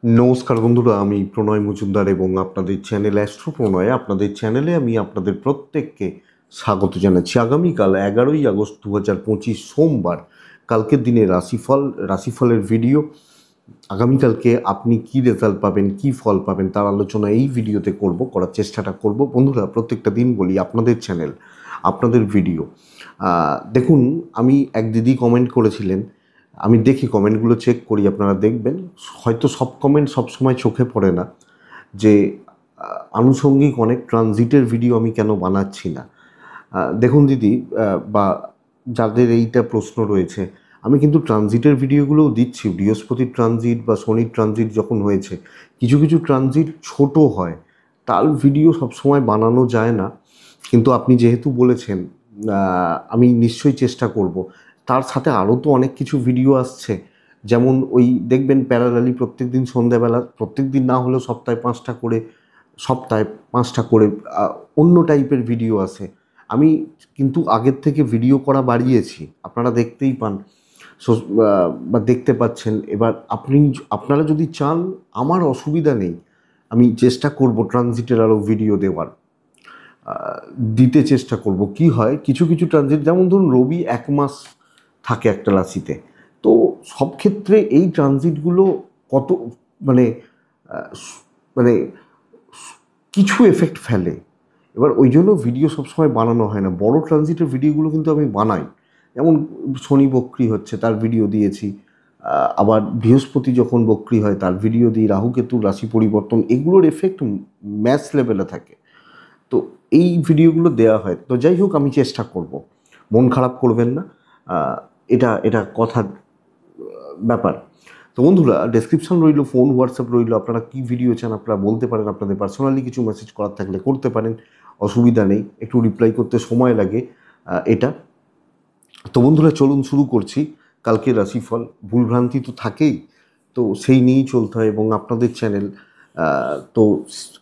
নমস্কার বন্ধুরা, আমি প্রণয় মজুমদার এবং আপনাদের চ্যানেল অ্যাস্ট্রো প্রণয়, আপনাদের চ্যানেলে আমি আপনাদের প্রত্যেককে স্বাগত জানাচ্ছি। আগামীকাল 11ই আগস্ট 2025 সোমবার, কালকের দিনে রাশিফলের ভিডিও। আগামীকালকে আপনি কি রেজাল্ট পাবেন, কি ফল পাবেন তার আলোচনা এই ভিডিওতে করার চেষ্টাটা করব। বন্ধুরা, প্রত্যেকটা দিন বলি আপনাদের চ্যানেল, আপনাদের ভিডিও। দেখুন, আমি এক দিদি কমেন্ট করেছিলেন, আমি দেখি কমেন্টগুলো চেক করি, আপনারা দেখবেন হয়তো সব কমেন্ট সবসময় চোখে পড়ে না, যে আনুষঙ্গিক অনেক ট্রানজিটের ভিডিও আমি কেন বানাচ্ছি না। দেখুন দিদি, বা যাদের এইটা প্রশ্ন রয়েছে, আমি কিন্তু ট্রানজিটের ভিডিওগুলোও দিচ্ছি। বৃহস্পতির ট্রানজিট বা শনির ট্রানজিট যখন হয়েছে, কিছু কিছু ট্রানজিট ছোট হয়, তার ভিডিও সবসময় বানানো যায় না। কিন্তু আপনি যেহেতু বলেছেন, আমি নিশ্চয়ই চেষ্টা করব। তার সাথে আরও তো অনেক কিছু ভিডিও আসছে, যেমন ওই দেখবেন প্যারালালি প্রত্যেক দিন সন্ধ্যাবেলা, প্রত্যেক দিন না হলেও সপ্তাহে 5টা করে অন্য টাইপের ভিডিও আসে। আমি কিন্তু আগের থেকে ভিডিও করা বাড়িয়েছি, আপনারা দেখতেই পান, বা দেখতে পাচ্ছেন। এবার আপনারা যদি চান, আমার অসুবিধা নেই, আমি চেষ্টা করব ট্রানজিটের আরও ভিডিও দিতে চেষ্টা করব। কি হয়, কিছু কিছু ট্রানজিট, যেমন ধরুন রবি 1 মাস থাকে একটা রাশিতে, তো সব ক্ষেত্রে এই ট্রানজিটগুলো কত মানে মানে কিছু এফেক্ট ফেলে। এবার ওই জন্য ভিডিও সবসময় বানানো হয় না। বড় ট্রানজিটের ভিডিওগুলো কিন্তু আমি বানাই, যেমন শনি বক্রি হচ্ছে তার ভিডিও দিয়েছি, আবার বৃহস্পতি যখন বক্রি হয় তার ভিডিও দিই, রাহু কেতুর রাশি পরিবর্তন, এগুলোর এফেক্ট ম্যাচ লেভেলে থাকে, তো এই ভিডিওগুলো দেওয়া হয়। তো যাই হোক, আমি চেষ্টা করব, মন খারাপ করবেন না, এটা এটা কথার ব্যাপার। তো বন্ধুরা, ডেসক্রিপশন রইল, ফোন হোয়াটসঅ্যাপ রইল, আপনারা কী ভিডিও চান আপনারা বলতে পারেন, আপনাদের পার্সোনালি কিছু মেসেজ করার থাকলে করতে পারেন, অসুবিধা নেই, একটু রিপ্লাই করতে সময় লাগে এটা। তো বন্ধুরা, চলুন শুরু করছি কালকের রাশিফল। ভুলভ্রান্তি তো থাকেই, তো সেই নিয়েই চলতে হয়, এবং আপনাদের চ্যানেল, তো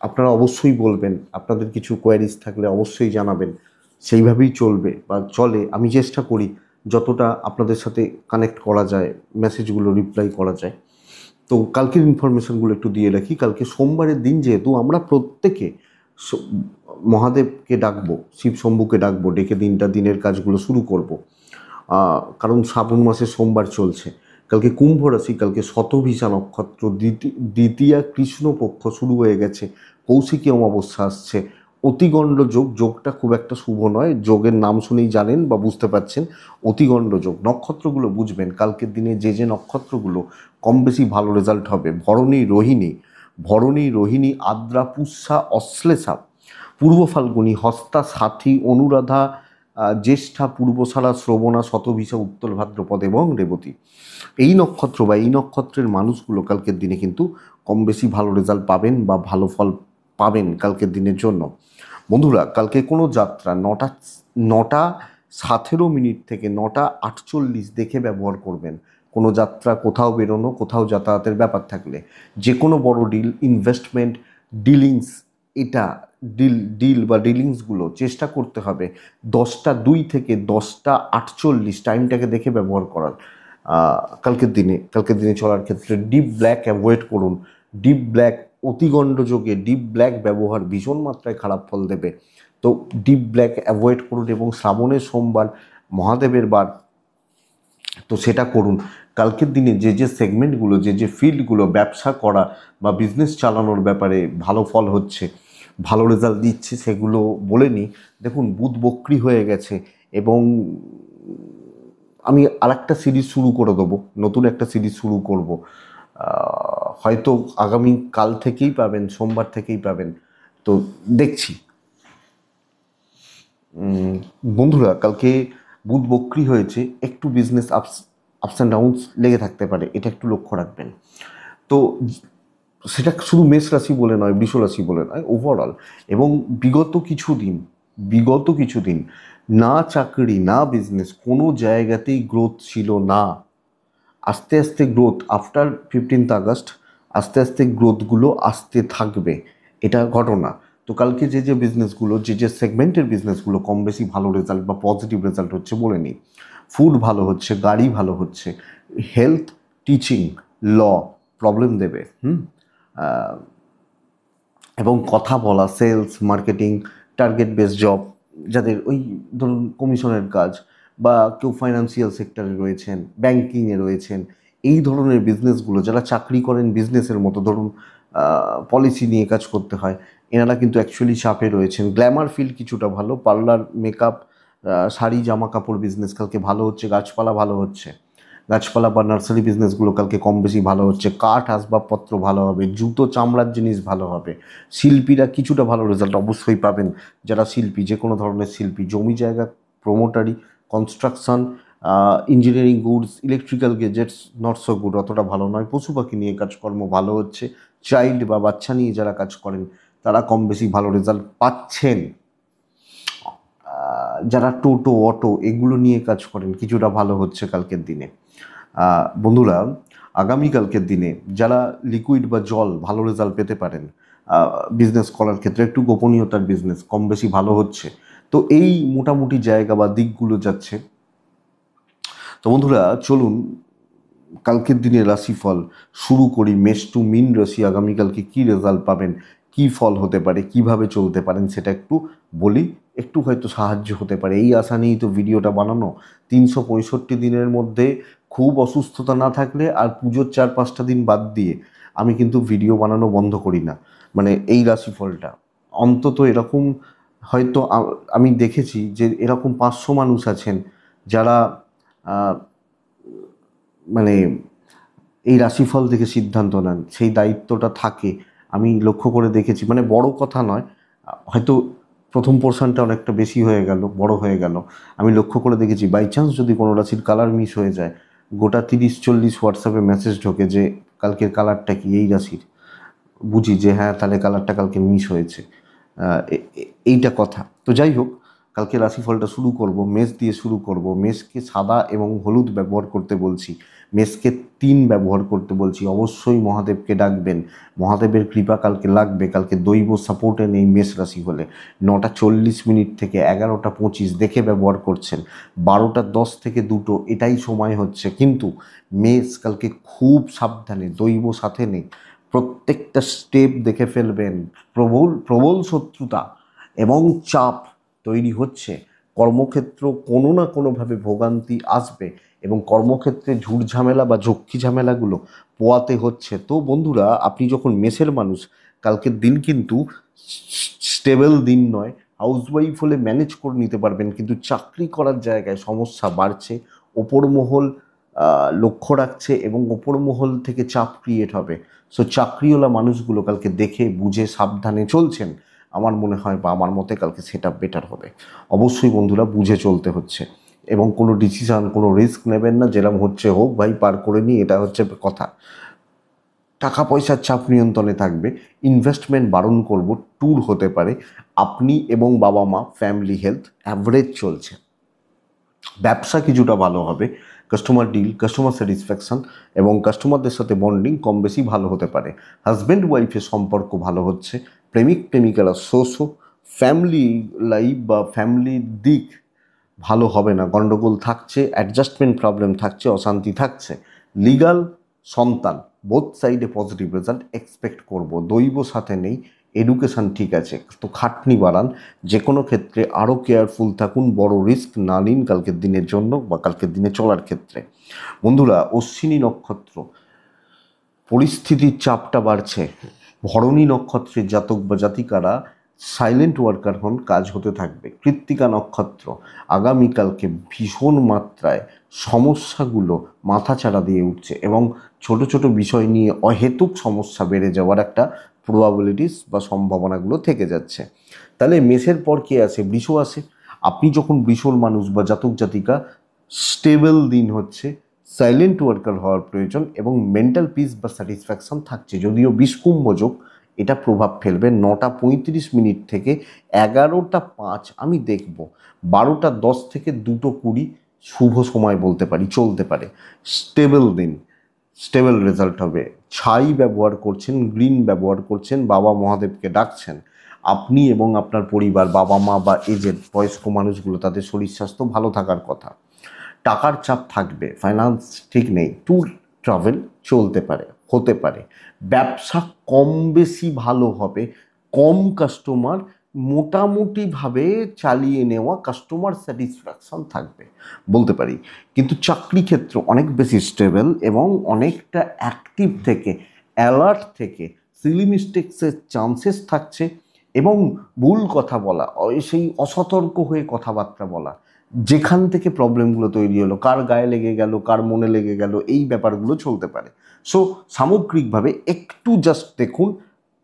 আপনারা অবশ্যই বলবেন, আপনাদের কিছু কোয়ারিজ থাকলে অবশ্যই জানাবেন, সেইভাবেই চলবে বা চলে। আমি চেষ্টা করি যতটা আপনাদের সাথে কানেক্ট করা যায়, মেসেজগুলো রিপ্লাই করা যায়। তো কালকের ইনফরমেশনগুলো একটু দিয়ে রাখি। কালকে সোমবারের দিন, যেহেতু আমরা প্রত্যেকে মহাদেবকে ডাকবো, শিব শম্ভুকে ডাকবো, ডেকে দিনের কাজগুলো শুরু করব, কারণ শ্রাবণ মাসে সোমবার চলছে। কালকে কুম্ভ রাশি, কালকে শতভিষা নক্ষত্র, দ্বিতীয়া কৃষ্ণপক্ষ শুরু হয়ে গেছে, কৌশিকী অমাবস্যা আসছে, অতিগণ্ড যোগ, যোগটা খুব একটা শুভ নয়, যোগের নাম শুনেই জানেন বা বুঝতে পারছেন, অতিগণ্ড যোগ। নক্ষত্রগুলো বুঝবেন, কালকের দিনে যে নক্ষত্রগুলো কম বেশি ভালো রেজাল্ট হবে: ভরণী, আদ্রা, পুষ্যা, অশ্লেষা, পূর্ব ফাল্গুনী, হস্তা, সাথী, অনুরাধা, জ্যেষ্ঠা, পূর্বশারা, শ্রবণা, শতভিষা, উত্তর ভাদ্রপদ এবং রেবতী। এই নক্ষত্র বা এই নক্ষত্রের মানুষগুলো কালকের দিনে কিন্তু কম বেশি ভালো রেজাল্ট পাবেন বা ভালো ফল পাবেন কালকের দিনের জন্য। বন্ধুরা, কালকে কোনো যাত্রা 9টা 9:17 থেকে 9:48 দেখে ব্যবহার করবেন। কোনো যাত্রা, কোথাও বেরোনো, কোথাও যাতায়াতের ব্যাপার থাকলে, যে কোনো বড় ডিল, ইনভেস্টমেন্ট, ডিলিংস, এটা ডিল বা ডিলিংসগুলো চেষ্টা করতে হবে 10টা 2 থেকে 10টা 48 টাইমটাকে দেখে ব্যবহার করার। কালকের দিনে চলার ক্ষেত্রে ডিপ ব্ল্যাক অ্যাভয়েড করুন। ডিপ ব্ল্যাক, অতিগণ্ড যোগে ডিপ ব্ল্যাক ব্যবহার ভীষণ মাত্রায় খারাপ ফল দেবে, তো ডিপ ব্ল্যাক অ্যাভয়েড করুন। এবং শ্রাবণের সোমবার, মহাদেবের বার, তো সেটা করুন। কালকের দিনে যে সেগমেন্টগুলো, যে ফিল্ডগুলো ব্যবসা করা বা বিজনেস চালানোর ব্যাপারে ভালো ফল হচ্ছে, ভালো রেজাল্ট দিচ্ছে, সেগুলো বলে নিই। দেখুন, বুধ বক্রি হয়ে গেছে, এবং আমি আরেকটা সিরিজ শুরু করে দেবো, নতুন একটা সিরিজ শুরু করব, হয়তো আগামী কাল থেকেই পাবেন, সোমবার থেকেই পাবেন, তো দেখছি। বন্ধুরা, কালকে বুধ বক্রি হয়েছে, একটু বিজনেস আপস অ্যান্ড ডাউনস লেগে থাকতে পারে, এটা একটু লক্ষ্য রাখবেন। তো সেটা শুধু মেষ রাশি বলে নয়, বৃষ রাশি বলে নয়, ওভারঅল। এবং বিগত কিছুদিন না চাকরি না বিজনেস, কোনো জায়গাতেই গ্রোথ ছিল না। আস্তে আস্তে গ্রোথ, আফটার 15 আগস্ট আস্তে আস্তে গ্রোথগুলো আসতে থাকবে, এটা ঘটনা। তো কালকে যে বিজনেসগুলো, যে সেগমেন্টের বিজনেসগুলো কম বেশি ভালো রেজাল্ট বা পজিটিভ রেজাল্ট হচ্ছে বলে নিই: ফুড ভালো হচ্ছে, গাড়ি ভালো হচ্ছে, হেলথ, টিচিং, ল, প্রবলেম দেবে। এবং কথা বলা, sales, marketing, target base job, যাদের ওই ধরুন কমিশনের কাজ, বা কেউ ফাইন্যান্সিয়াল সেক্টরে রয়েছেন, ব্যাংকিংয়ে রয়েছেন, এই ধরনের বিজনেসগুলো, যারা চাকরি করেন বিজনেসের মতো, ধরুন পলিসি নিয়ে কাজ করতে হয়, এনারা কিন্তু অ্যাকচুয়ালি চাপে রয়েছেন। গ্ল্যামার ফিল্ড কিছুটা ভালো, পার্লার, মেকআপ, শাড়ি, জামা কাপড় বিজনেস কালকে ভালো হচ্ছে, গাছপালা ভালো হচ্ছে, গাছপালা বা নার্সারি বিজনেসগুলো কালকে কম বেশি ভালো হচ্ছে, কাঠ আসবাবপত্র ভালো হবে, জুতো চামড়ার জিনিস ভালো হবে, শিল্পীরা কিছুটা ভালো রেজাল্ট অবশ্যই পাবেন, যারা শিল্পী, যে কোনো ধরনের শিল্পী, জমি জায়গা, প্রোমোটারি, construction, engineering goods, electrical gadgets not so good, অতটা ভালো নয়। পশু পাখি নিয়ে কাজকর্ম ভালো হচ্ছে, চাইল্ড বা বাচ্চা নিয়ে যারা কাজ করেন তারা কম বেশি ভালো রেজাল্ট পাচ্ছেন। যারা টোটো, অটো এগুলো নিয়ে কাজ করেন কিছুটা ভালো হচ্ছে কালকের দিনে। বন্ধুরা, আগামীকালকের দিনে যারা লিকুইড বা জল ভালো রেজাল্ট পেতে পারেন, বিজনেস করার ক্ষেত্রে একটু গোপনীয়তার বিজনেস কম বেশি ভালো হচ্ছে। তো এই মোটামুটি জায়গা বা দিকগুলো যাচ্ছে। তো বন্ধুরা চলুন কালকের দিনে রাশিফল শুরু করি। মেষ টু মীন রাশি আগামীকালকে কী রেজাল্ট পাবেন, কী ফল হতে পারে, কিভাবে চলতে পারেন সেটা একটু বলি, একটু হয়তো সাহায্য হতে পারে এই আশা নিয়েই তো ভিডিওটা বানানো। 365 দিনের মধ্যে খুব অসুস্থতা না থাকলে আর পুজোর 4-5টা দিন বাদ দিয়ে আমি কিন্তু ভিডিও বানানো বন্ধ করি না। মানে এই রাশিফলটা অন্তত এরকম হয়তো আমি দেখেছি যে এরকম 500 মানুষ আছেন যারা মানে এই রাশিফল থেকে সিদ্ধান্ত নেন, সেই দায়িত্বটা থাকে। আমি লক্ষ্য করে দেখেছি, মানে বড় কথা নয়, হয়তো প্রথম পোর্শনটা অনেকটা বেশি হয়ে গেল, বড় হয়ে গেল। আমি লক্ষ্য করে দেখেছি বাই চান্স যদি কোনো রাশির কালার মিস হয়ে যায়, গোটা 30-40 হোয়াটসঅ্যাপে মেসেজ ঢোকে যে কালকের কালারটা কি এই রাশির, বুঝি যে হ্যাঁ তাহলে কালারটা কালকে মিস হয়েছে। এইটা কথা। তো যাই হোক, কালকে রাশিফলটা শুরু করব, মেষ দিয়ে শুরু করব। মেষকে সাদা এবং হলুদ ব্যবহার করতে বলছি, মেষকে 3 ব্যবহার করতে বলছি। অবশ্যই মহাদেবকে ডাকবেন, মহাদেবের কৃপা কালকে লাগবে। কালকে দৈব সাপোর্টে নেই মেষ রাশি হলে। 9টা 40 থেকে 11টা 25 দেখে ব্যবহার করছেন, 12টা 10 থেকে 2টো এটাই সময় হচ্ছে। কিন্তু মেষ কালকে খুব সাবধানে, দৈব সাথে নেই, প্রত্যেকটা স্টেপ দেখে ফেলবেন। প্রবল প্রবল শত্রুতা এবং চাপ তৈরি হচ্ছে। কর্মক্ষেত্র কোনো না কোনোভাবে ভোগান্তি আসবে এবং কর্মক্ষেত্রে ঝুট ঝামেলা বা ঝক্কি ঝামেলাগুলো পোয়াতে হচ্ছে। তো বন্ধুরা, আপনি যখন মেসের মানুষ, কালকের দিন কিন্তু স্টেবল দিন নয়। হাউসওয়াইফ হলে ম্যানেজ করে নিতে পারবেন, কিন্তু চাকরি করার জায়গায় সমস্যা বাড়ছে। ওপর মহল লক্ষ্য রাখছে এবং ওপর মহল থেকে চাপ ক্রিয়েট হবে। সো চাকরিওয়ালা মানুষগুলো কালকে দেখে বুঝে সাবধানে চলছেন, আমার মনে হয় বা আমার মতে কালকে সেটা বেটার হবে। অবশ্যই বন্ধুরা বুঝে চলতে হচ্ছে এবং কোনো ডিসিশান, কোনো রিস্ক নেবেন না, যেরকম হচ্ছে হোক ভাই, পার করে নিই, এটা হচ্ছে কথা। টাকা পয়সার চাপ নিয়ন্ত্রণে থাকবে, ইনভেস্টমেন্ট বারণ করব, ট্যুর হতে পারে, আপনি এবং বাবা মা, ফ্যামিলি হেলথ অ্যাভারেজ চলছে। ব্যবসা কিছুটা ভালো হবে, কাস্টমার ডিল, কাস্টমার স্যাটিসফ্যাকশন এবং কাস্টমারদের সাথে বন্ডিং কম বেশি ভালো হতে পারে। হাজব্যান্ড ওয়াইফের সম্পর্ক ভালো হচ্ছে, প্রেমিক প্রেমিকারা শো ফ্যামিলি লাইফ বা ফ্যামিলির দিক ভালো হবে না, গণ্ডগোল থাকছে, অ্যাডজাস্টমেন্ট প্রবলেম থাকছে, অশান্তি থাকছে। লিগাল, সন্তান, বোথ সাইডে পজিটিভ রেজাল্ট এক্সপেক্ট করব। দৈব সাথে নেই, এডুকেশান ঠিক আছে, তো খাটনি বাড়ান। যে কোনো ক্ষেত্রে আরও কেয়ারফুল থাকুন, বড় রিস্ক না নিন কালকের দিনের জন্য বা কালকের দিনে চলার ক্ষেত্রে। বন্ধুরা, অশ্বিনী নক্ষত্র, পরিস্থিতির চাপটা বাড়ছে। ভরণী নক্ষত্রের জাতক বা জাতিকারা সাইলেন্ট ওয়ার্কার হন, কাজ হতে থাকবে। কৃত্তিকা নক্ষত্র, আগামীকালকে ভীষণ মাত্রায় সমস্যাগুলো মাথাচাড়া দিয়ে উঠছে এবং ছোট ছোট বিষয় নিয়ে অহেতুক সমস্যা বেড়ে যাওয়ার একটা প্রবাবিলিটিস বা সম্ভাবনাগুলো থেকে যাচ্ছে। তাহলে মেষের পর কে আসে? বৃষ আসে। আপনি যখন বৃষর মানুষ বা জাতক জাতিকা, স্টেবল দিন হচ্ছে, সাইলেন্ট ওয়ার্কার হওয়ার প্রয়োজন এবং মেন্টাল পিস বা স্যাটিসফ্যাকশন থাকছে। যদিও বিষকুম্ভ যোগ, এটা প্রভাব ফেলবে 9টা 35 থেকে 11টা 5। আমি দেখব 12টা 10 থেকে 2টো 20 শুভ সময় বলতে পারি, চলতে পারে। স্টেবল দিন, স্টেবল রেজাল্ট হবে। ছাই ব্যবহার করছেন, গ্রিন ব্যবহার করছেন, বাবা মহাদেবকে ডাকছেন, আপনি এবং আপনার পরিবার, বাবা মা বা এজেড বয়স্ক মানুষগুলো, তাদের শরীর স্বাস্থ্য ভালো থাকার কথা। টাকার চাপ থাকবে, ফাইন্যান্স ঠিক নেই, ট্যুর ট্রাভেল চলতে পারে, হতে পারে। ব্যবসা কম বেশি ভালো হবে, কম কাস্টমার, মোটামুটিভাবে চালিয়ে নেওয়া, কাস্টমার স্যাটিসফ্যাকশন থাকবে বলতে পারি। কিন্তু চাকরি ক্ষেত্র অনেক বেশি স্টেবল এবং অনেকটা অ্যাক্টিভ থেকে, অ্যালার্ট থেকে সিলি মিস্টেক্সের চান্সেস থাকছে এবং ভুল কথা বলা, সেই অসতর্ক হয়ে কথাবার্তা বলা, যেখান থেকে প্রবলেমগুলো তৈরি হলো, কার গায়ে লেগে গেল, কার মনে লেগে গেল, এই ব্যাপারগুলো চলতে পারে। সো সামগ্রিকভাবে একটু জাস্ট দেখুন,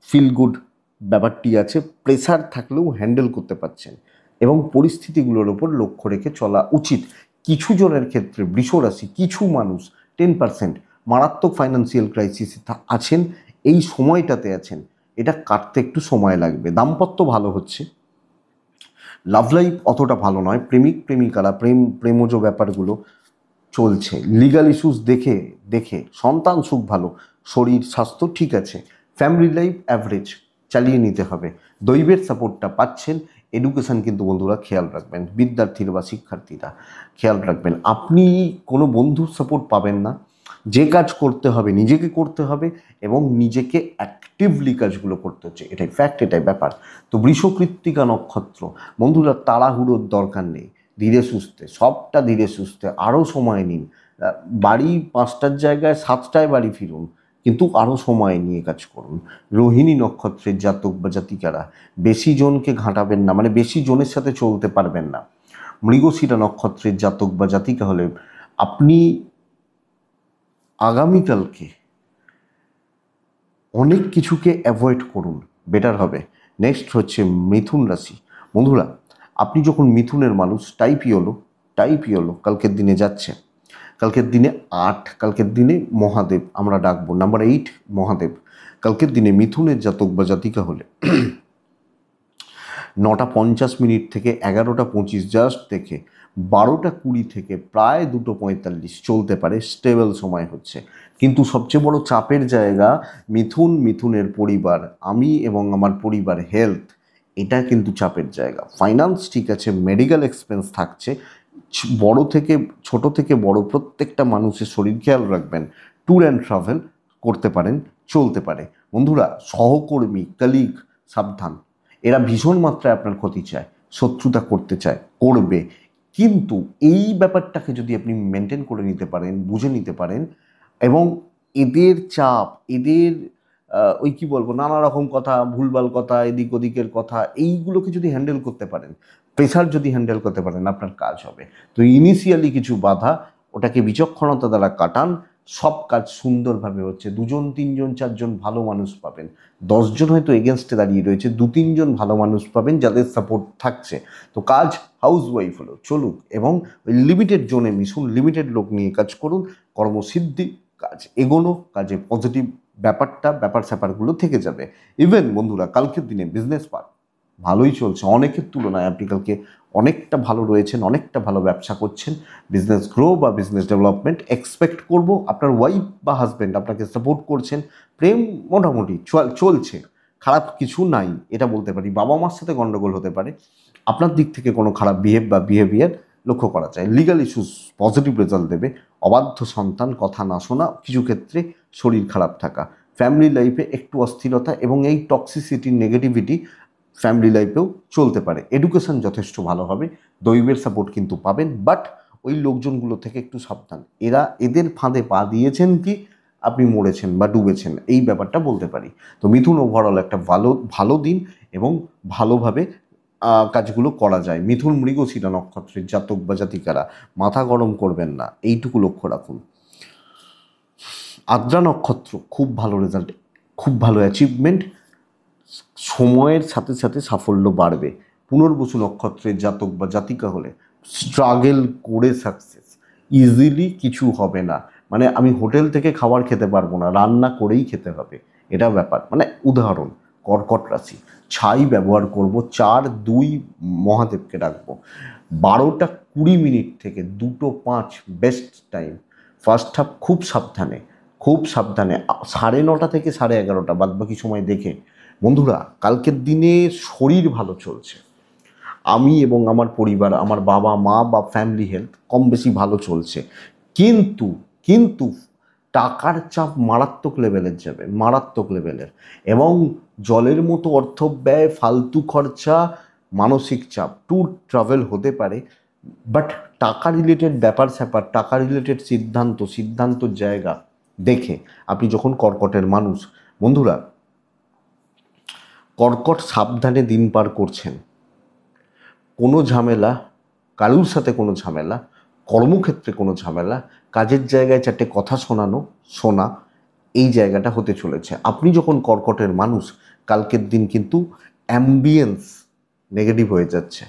ফিল গুড ব্যাপারটি আছে, প্রেসার থাকলেও হ্যান্ডেল করতে পারছেন এবং পরিস্থিতিগুলোর ওপর লক্ষ্য রেখে চলা উচিত। কিছু জনের ক্ষেত্রে বৃষরাশি, কিছু মানুষ 10% মারাত্মক ফাইন্যান্সিয়াল ক্রাইসিসে আছেন, এই সময়টাতে আছেন, এটা কাটতে একটু সময় লাগবে। দাম্পত্য ভালো হচ্ছে, লাভ লাইফ অতটা ভালো নয়, প্রেমিক প্রেমিকারা প্রেমজ ব্যাপারগুলো চলছে, লিগাল ইস্যুস দেখে দেখে সন্তান সুখ ভালো, শরীর স্বাস্থ্য ঠিক আছে, ফ্যামিলি লাইফ অ্যাভারেজ, চালিয়ে নিতে হবে। দৈবের সাপোর্টটা পাচ্ছেন। এডুকেশান কিন্তু বন্ধুরা খেয়াল রাখবেন, বিদ্যার্থীরা বা শিক্ষার্থীরা খেয়াল রাখবেন, আপনি কোনো বন্ধুর সাপোর্ট পাবেন না। যে কাজ করতে হবে নিজেকে করতে হবে এবং নিজেকে অ্যাক্টিভলি কাজগুলো করতে হচ্ছে, এটাই ফ্যাক্ট, এটাই ব্যাপার। তো বৃষকৃত্তিকা নক্ষত্র বন্ধুরা, তাড়াহুড়োর দরকার নেই, ধীরে সুস্থে, সবটা ধীরে সুস্থে, আরও সময় নিন। বাড়ি 5টার জায়গায় 7টায় বাড়ি ফিরুন, কিন্তু আরও সময় নিয়ে কাজ করুন। রোহিণী নক্ষত্রের জাতক বা জাতিকারা বেশি জনকে ঘাঁটাবেন না, মানে বেশি জনের সাথে চলতে পারবেন না। মৃগশিরা নক্ষত্রের জাতক বা জাতিকা হলে আপনি আগামীকালকে অনেক কিছুকে অ্যাভয়েড করুন, বেটার হবে। নেক্সট হচ্ছে মিথুন রাশি। বন্ধুরা, আপনি যখন মিথুনের মানুষ, টাইপ ইয়োলো কালকের দিনে যাচ্ছে, কালকের দিনে 8, কালকের দিনে মহাদেব আমরা ডাকবো, নাম্বার 8 মহাদেব। কালকের দিনে মিথুনের জাতক বা জাতিকা হলে 9:50 থেকে 11:25 জাস্ট দেখে 12:20 থেকে প্রায় 2:45 চলতে পারে, স্টেবল সময় হচ্ছে। কিন্তু সবচেয়ে বড় চাপের জায়গা মিথুনের পরিবার, আমি এবং আমার পরিবার, হেলথ, এটা কিন্তু চাপের জায়গা। ফাইন্যান্স ঠিক আছে, মেডিকেল এক্সপেন্স থাকছে, বড় থেকে ছোট থেকে বড় প্রত্যেকটা মানুষের শরীর খেয়াল রাখবেন। ট্যুর অ্যান্ড ট্রাভেল করতে পারেন, চলতে পারে। বন্ধুরা, সহকর্মী, কলিগ সাবধান, এরা ভীষণ মাত্রায় আপনার ক্ষতি চায়, শত্রুতা করতে চায়, করবে। কিন্তু এই ব্যাপারটাকে যদি আপনি মেনটেন করে নিতে পারেন, বুঝে নিতে পারেন এবং এদের চাপ, এদের ওই কি বলবো, নানা রকম কথা, ভুলভাল কথা, এদিক ওদিকের কথা, এইগুলোকে যদি হ্যান্ডেল করতে পারেন, প্রেশার যদি হ্যান্ডেল করতে পারেন, আপনার কাজ হবে। তো ইনিশিয়ালি কিছু বাধা, ওটাকে বিচক্ষণতা দ্বারা কাটান, সব কাজ সুন্দরভাবে হচ্ছে। 2জন 3জন 4জন ভালো মানুষ পাবেন, 10জন হয়তো এগেনস্টে দাঁড়িয়ে রয়েছে, 2-3জন ভালো মানুষ পাবেন যাদের সাপোর্ট থাকছে। তো কাজ হাউস ওয়াইফ হলো চলুক এবং ওই লিমিটেড জোনে মিশুন, লিমিটেড লোক নিয়ে কাজ করুন, কর্মসিদ্ধি, কাজ এগোনো, কাজে পজিটিভ ব্যাপার স্যাপারগুলো থেকে যাবে। ইভেন বন্ধুরা, কালকের দিনে বিজনেস পার্ট ভালোই চলছে, অনেকের তুলনায় আপনি কালকে অনেকটা ভালো রয়েছেন, অনেকটা ভালো ব্যবসা করছেন, বিজনেস গ্রো বা বিজনেস ডেভেলপমেন্ট এক্সপেক্ট করব। আপনার ওয়াইফ বা হাজব্যান্ড আপনাকে সাপোর্ট করছেন, প্রেম মোটামুটি চলছে, খারাপ কিছু নাই এটা বলতে পারি। বাবা মার সাথে গন্ডগোল হতে পারে, আপনার দিক থেকে কোনো খারাপ বিহেভিয়ার লক্ষ্য করা যায়। লিগাল ইস্যুস পজিটিভ রেজাল্ট দেবে, অবাধ্য সন্তান, কথা না শোনা, কিছু ক্ষেত্রে শরীর খারাপ থাকা, ফ্যামিলি লাইফে একটু অস্থিরতা এবং এই টক্সিসিটি, নেগেটিভিটি ফ্যামিলি লাইফেও চলতে পারে। এডুকেশন যথেষ্ট ভালো হবে, দৈবের সাপোর্ট কিন্তু পাবেন, বাট ওই লোকজনগুলো থেকে একটু সাবধান, এদের ফাঁদে পা দিয়েছেন কি আপনি মরেছেন বা ডুবেছেন, এই ব্যাপারটা বলতে পারি। তো মিথুন ওভারঅল একটা ভালো দিন এবং ভালোভাবে কাজগুলো করা যায়। মিথুন মৃগশিরা নক্ষত্রের জাতক বা জাতিকারা মাথা গরম করবেন না, এইটুকু লক্ষ্য রাখুন। আদ্রা নক্ষত্র খুব ভালো রেজাল্ট, খুব ভালো অ্যাচিভমেন্ট, সময়ের সাথে সাথে সাফল্য বাড়বে। পুনর্বসু নক্ষত্রের জাতক বা জাতিকা হলে স্ট্রাগল করে সাকসেস, ইজিলি কিছু হবে না, মানে আমি হোটেল থেকে খাবার খেতে পারবো না, রান্না করেই খেতে হবে, এটা ব্যাপার। মানে উদাহরণ, কর্কট রাশি, ছাই ব্যবহার করব, 4-2 মহাদেবকে ডাকবো, 12:20 থেকে 2:05 বেস্ট টাইম। ফার্স্ট হাফ খুব সাবধানে, খুব সাবধানে, 9:30 থেকে 11:30 বাদ বাকি সময় দেখে। বন্ধুরা, কালকের দিনে শরীর ভালো চলছে, আমি এবং আমার পরিবার, আমার বাবা মা বা ফ্যামিলি হেলথ কম বেশি ভালো চলছে, কিন্তু কিন্তু টাকার চাপ মারাত্মক লেভেলের যাবে, মারাত্মক লেভেলের, এবং জলের মতো অর্থ ব্যয়, ফালতু খরচা, মানসিক চাপ, ট্যুর ট্রাভেল হতে পারে। বাট টাকা রিলেটেড ব্যাপার স্যাপার, টাকা রিলেটেড সিদ্ধান্তর জায়গা দেখে আপনি যখন কর্কটের মানুষ, বন্ধুরা কর্কট সাবধানে দিন পার করছেন। কোনো ঝামেলা, কারুর সাথে কোনো ঝামেলা, কর্মক্ষেত্রে কোনো ঝামেলা, কাজের জায়গায় চারটে কথা শোনা, এই জায়গাটা হতে চলেছে। আপনি যখন কর্কটের মানুষ, কালকের দিন কিন্তু অ্যাম্বিয়েন্স নেগেটিভ হয়ে যাচ্ছে,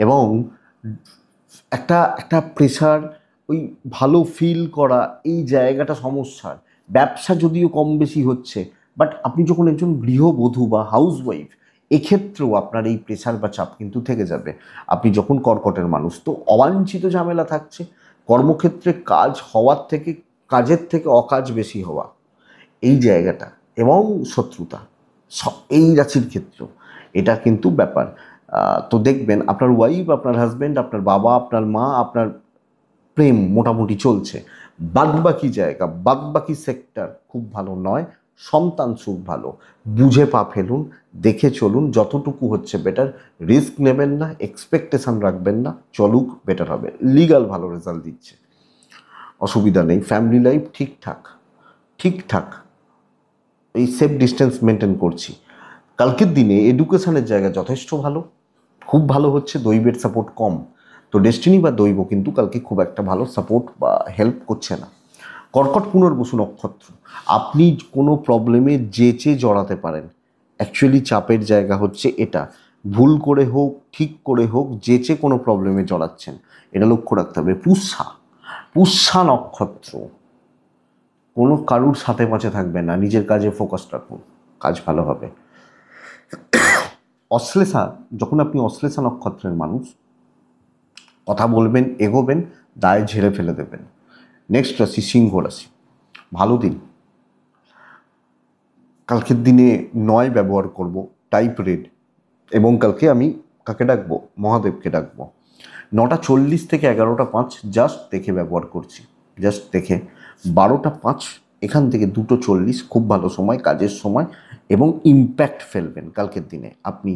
এবং একটা প্রেশার, ওই ভালো ফিল করা, এই জায়গাটা সমস্যার। ব্যবসা যদিও কম বেশি হচ্ছে, বাট আপনি যখন একজন গৃহবধূ বা হাউসওয়াইফ, এক্ষেত্রেও আপনার এই প্রেশার বা চাপ কিন্তু থেকে যাবে আপনি যখন কর্কটের মানুষ। তো অবাঞ্ছিত ঝামেলা থাকছে কর্মক্ষেত্রে, কাজের থেকে অকাজ বেশি হওয়া, এই জায়গাটা, এবং শত্রুতা, এই রাশির ক্ষেত্রেও এটা কিন্তু ব্যাপার। তো দেখবেন আপনার ওয়াইফ, আপনার হাজব্যান্ড, আপনার বাবা, আপনার মা, আপনার প্রেম মোটামুটি চলছে। বাদবাকি জায়গা, বাদবাকি সেক্টর খুব ভালো নয়। সন্তান সুখ ভালো, বুঝে পা ফেলুন, দেখে চলুন, যতটুকু হচ্ছে বেটার। রিস্ক নেবেন না, এক্সপেকটেশন রাখবেন না, চলুক, বেটার হবে। লিগাল ভালো রেজাল্ট দিচ্ছে, অসুবিধা নেই। ফ্যামিলি লাইফ ঠিকঠাক ঠিকঠাক, এই সেফ ডিস্টেন্স মেনটেন করছি। কালকের দিনে এডুকেশনের জায়গা যথেষ্ট ভালো, খুব ভালো হচ্ছে। দৈবের সাপোর্ট কম, তো ডেস্টিনি বা দৈব কিন্তু কালকে খুব একটা ভালো সাপোর্ট বা হেল্প করছে না। কর্কট পুনর্বসু নক্ষত্র, আপনি কোনো প্রবলেমে যেচে জড়াতে পারেন। অ্যাকচুয়ালি চাপের জায়গা হচ্ছে এটা, ভুল করে হোক ঠিক করে হোক যেচে কোনো প্রবলেমে জড়াচ্ছেন, এটা লক্ষ্য রাখতে হবে। পুষ্যা নক্ষত্র, কোনো কারুর সাথে পাশে থাকবে না, নিজের কাজে ফোকাস রাখুন, কাজ ভালো হবে। অশ্লেষা, যখন আপনি অশ্লেষা নক্ষত্রের মানুষ, কথা বলবেন, এগোবেন, দায় ঝেড়ে ফেলে দেবেন। নেক্সট রাশি সিংহ রাশি, ভালো দিন। কালকের দিনে 9 ব্যবহার করব, টাইপ রেড, এবং কালকে আমি কাকে ডাকবো? মহাদেবকে ডাকবো। 9:40 থেকে 11:05 জাস্ট দেখে ব্যবহার করছি, জাস্ট দেখে। 12:05 এখান থেকে 2:40 খুব ভালো সময়, কাজের সময়, এবং ইম্প্যাক্ট ফেলবেন কালকের দিনে আপনি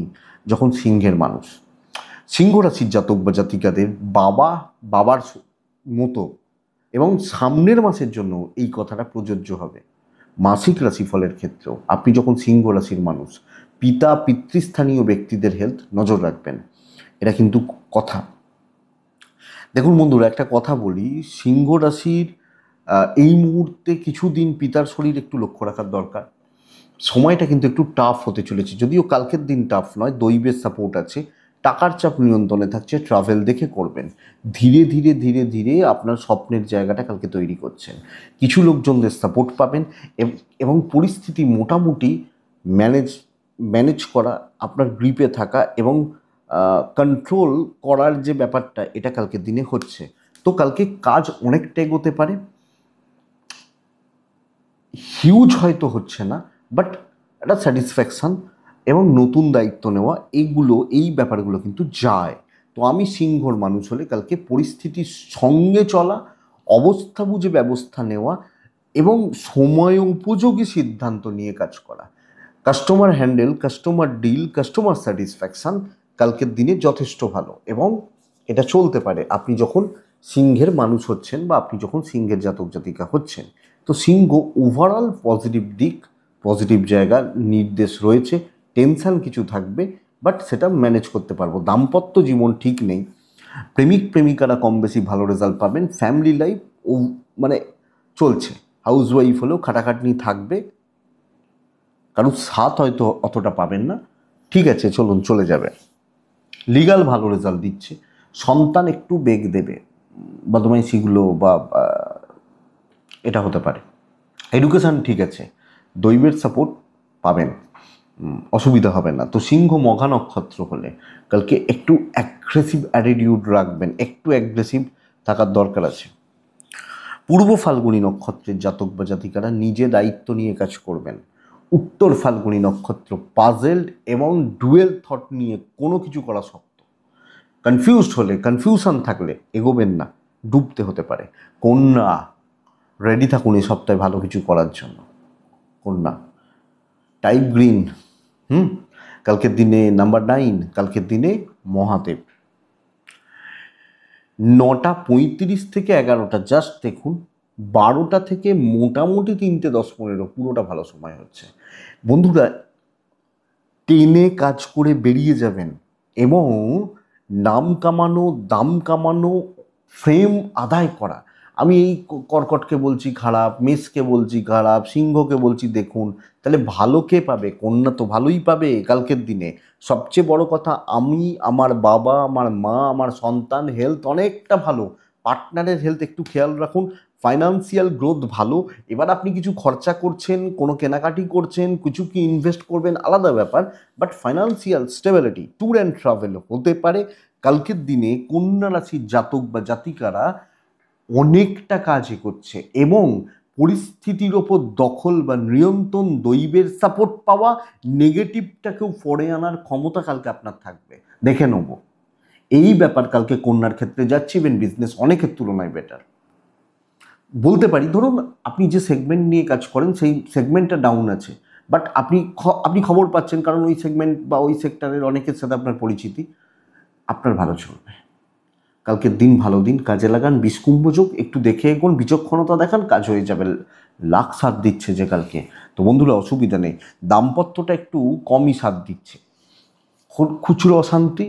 যখন সিংহের মানুষ। সিংহ রাশির জাতক বা জাতিকাদের বাবার মতো, এবং সামনের মাসের জন্য এই কথাটা প্রযোজ্য হবে। মাসিক রাশিফলের ক্ষেত্রেও আপনি যখন সিংহ রাশির মানুষ, পিতৃস্থানীয় ব্যক্তিদের হেলথ নজর রাখবেন, এটা কিন্তু কথা। দেখুন বন্ধুরা, একটা কথা বলি, সিংহ রাশির এই মুহূর্তে কিছুদিন পিতার শরীর একটু লক্ষ্য রাখার দরকার। সময়টা কিন্তু একটু টাফ হতে চলেছে, যদিও কালকের দিন টাফ নয়, দৈবের সাপোর্ট আছে, টাকার চাপ নিয়ন্ত্রণে থাকছে, ট্রাভেল দেখে করবেন। ধীরে ধীরে ধীরে ধীরে আপনার স্বপ্নের জায়গাটা কালকে তৈরি করছেন। কিছু লোকজনদের সাপোর্ট পাবেন, এবং পরিস্থিতি মোটামুটি ম্যানেজ করা, আপনার গ্রিপে থাকা, এবং কন্ট্রোল করার যে ব্যাপারটা, এটা কালকের দিনে হচ্ছে। তো কালকে কাজ অনেকটা এগোতে পারে, হিউজ হয়তো হচ্ছে না, বাট একটা স্যাটিসফ্যাকশান এবং নতুন দায়িত্ব নেওয়া, এই ব্যাপারগুলো কিন্তু যায়। তো আমি সিংহর মানুষ হলে কালকে পরিস্থিতির সঙ্গে চলা, অবস্থা বুঝে ব্যবস্থা নেওয়া, এবং সময় উপযোগী সিদ্ধান্ত নিয়ে কাজ করা, customer handle, customer deal, customer satisfaction কালকের দিনে যথেষ্ট ভালো, এবং এটা চলতে পারে আপনি যখন সিংহের মানুষ হচ্ছেন, বা আপনি যখন সিংহের জাতক জাতিকা হচ্ছেন। তো সিংহ ওভারঅল পজিটিভ দিক, পজিটিভ জায়গার নির্দেশ রয়েছে। টেনশান কিছু থাকবে, বাট সেটা ম্যানেজ করতে পারবো। দাম্পত্য জীবন ঠিক নেই, প্রেমিকারা কম বেশি ভালো রেজাল্ট পাবেন। ফ্যামিলি লাইফ মানে চলছে, হাউসওয়াইফ হলেও খাটাখাটনি থাকবে, কারণ সাথ হয়তো অতটা পাবেন না, ঠিক আছে, চলে যাবে। লিগাল ভালো রেজাল্ট দিচ্ছে, সন্তান একটু বেগ দেবে, বদমাইশিগুলো বা এটা হতে পারে। এডুকেশান ঠিক আছে, দৈবের সাপোর্ট পাবেন, অসুবিধা হবে না। তো সিংহ মঘা নক্ষত্র হলে কালকে একটু অ্যাগ্রেসিভ অ্যাটিটিউড রাখবেন, একটু অ্যাগ্রেসিভ থাকার দরকার আছে। পূর্ব ফাল্গুনী নক্ষত্রের জাতক বা জাতিকারা নিজে দায়িত্ব নিয়ে কাজ করবেন। উত্তর ফাল্গুনী নক্ষত্র পাজেলড এবং ডুয়েল থট নিয়ে কোনো কিছু করা শক্ত। কনফিউজড হলে, কনফিউশন থাকলে এগোবেন না, ডুবতে হতে পারে। কন্যা, রেডি থাকুন এই সপ্তাহে ভালো কিছু করার জন্য। কন্যা, টাইপ গ্রিন। কালকের দিনে নাম্বার 9, কালকের দিনে মহাদেব। 9:35 থেকে 11টা, জাস্ট দেখুন। 12টা থেকে মোটামুটি 3:10-15 পুরোটা ভালো সময় হচ্ছে। বন্ধুরা, টেনে কাজ করে বেরিয়ে যাবেন এবং নাম কামানো, দাম কামানো, ফ্রেম আদায় করা। আমি এই কর্কটকে বলছি খারাপ, মেষকে বলছি খারাপ, সিংহকে বলছি দেখুন, তাহলে ভালো কে পাবে? কন্যা তো ভালোই পাবে কালকের দিনে। সবচেয়ে বড় কথা, আমি, আমার বাবা, আমার মা, আমার সন্তান হেলথ অনেকটা ভালো। পার্টনারের হেলথ একটু খেয়াল রাখুন। ফাইন্যান্সিয়াল গ্রোথ ভালো। এবার আপনি কিছু খরচা করছেন, কোনো কেনাকাটি করছেন, কিছু কি ইনভেস্ট করবেন আলাদা ব্যাপার, but financial stability, tour and travel হতে পারে। কালকের দিনে কন্যা রাশির জাতক বা জাতিকারা অনেকটা কাজ করছে এবং পরিস্থিতির ওপর দখল বা নিয়ন্ত্রণ, দৈবের সাপোর্ট পাওয়া, নেগেটিভটাকেও ফরে আনার ক্ষমতা কালকে আপনার থাকবে। দেখে নেব এই ব্যাপার কালকে কন্যার ক্ষেত্রে যাচ্ছে। ইভেন বিজনেস অনেকের তুলনায় বেটার বলতে পারি। ধরুন আপনি যে সেগমেন্ট নিয়ে কাজ করেন সেই সেগমেন্টটা ডাউন আছে, বাট আপনি খবর পাচ্ছেন, কারণ ওই সেগমেন্ট বা ওই সেক্টরের অনেকের সাথে আপনার পরিচিতি, আপনার ভালো চলবে। কালকের দিন ভালো দিন, কাজে লাগান। বিষকুম্ভ যোগ, একটু দেখে এগোন, বিচক্ষণতা দেখান, কাজ হয়ে যাবে। লাখ সাথ দিচ্ছে যে কালকে। তো বন্ধুরা, অসুবিধা নেই, দাম্পত্যটা একটু কমই সাথ দিচ্ছে। খুচরো অশান্তি,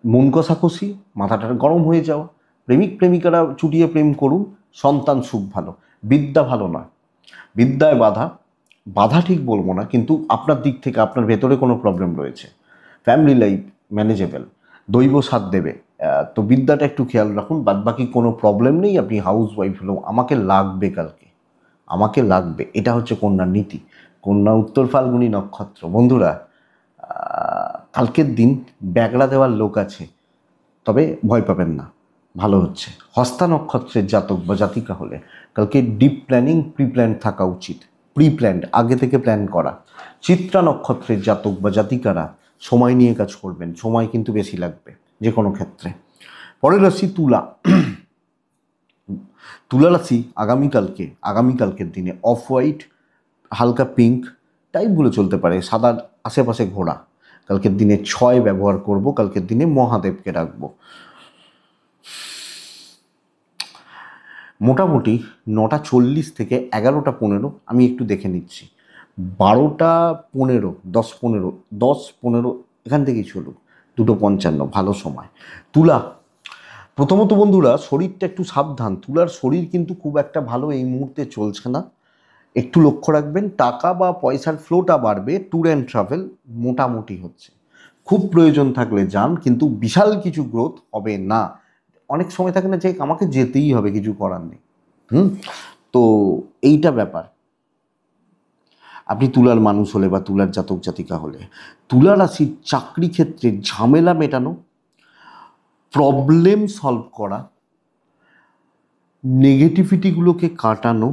মন কষাকষি, মাথাটা গরম হয়ে যাওয়া, প্রেমিক প্রেমিকারা চুটিয়ে প্রেম করুন, সন্তান সুখ ভালো। বিদ্যা ভালো নয়, বিদ্যায় বাধা, বাধা ঠিক বলবো না, কিন্তু আপনার দিক থেকে আপনার ভেতরে কোনো প্রবলেম রয়েছে। ফ্যামিলি লাইফ ম্যানেজেবল, দৈব সাথ দেবে। তো বিদ্যাটা একটু খেয়াল রাখুন, বাদবাকি কোনো প্রবলেম নেই। আপনি হাউস ওয়াইফ হলেও আমাকে লাগবে কালকে, আমাকে লাগবে, এটা হচ্ছে কন্যার নীতি। কন্যা উত্তর ফাল্গুনী নক্ষত্র। বন্ধুরা, কালকের দিন ব্যাগড়া দেওয়ার লোক আছে, তবে ভয় পাবেন না, ভালো হচ্ছে। হস্তা নক্ষত্রের জাতক বা জাতিকা হলে কালকে ডিপ প্ল্যানিং, প্রি প্ল্যান থাকা উচিত। প্রি প্ল্যান্ড, আগে থেকে প্ল্যান করা। চিত্রা নক্ষত্রের জাতক বা জাতিকারা সময় নিয়ে কাজ করবেন, সময় কিন্তু বেশি লাগবে যে কোনো ক্ষেত্রে। পরের রাশি তুলা। তুলা রাশি আগামীকালকের দিনে অফ হোয়াইট, হালকা পিঙ্ক টাইপগুলো চলতে পারে, সাদার আশেপাশে ঘোরা। কালকের দিনে 6 ব্যবহার করব, কালকের দিনে মহাদেবকে রাখবো। মোটামুটি 9:40 থেকে 11:15, আমি একটু দেখে নিচ্ছি। 12:15, 10:15 এখান থেকেই চলুক। 2:55 ভালো সময়। তুলা, প্রথমত বন্ধুরা শরীরটা একটু সাবধান। তুলার শরীর কিন্তু খুব একটা ভালো এই মুহূর্তে চলছে না, একটু লক্ষ্য রাখবেন। টাকা বা পয়সার ফ্লোটা বাড়বে, ট্যুর অ্যান্ড ট্রাভেল মোটামুটি হচ্ছে। খুব প্রয়োজন থাকলে যান, কিন্তু বিশাল কিছু গ্রোথ হবে না। অনেক সময় থাকে না যে আমাকে যেতেই হবে, কিছু করার নেই। তো এইটা ব্যাপার। আপনি তুলার মানুষ হলে বা তুলার জাতক জাতিকা হলে, তুলা রাশির চাকরি ক্ষেত্রে ঝামেলা মেটানো, প্রবলেম সলভ করা, নেগেটিভিটিগুলোকে কাটানো,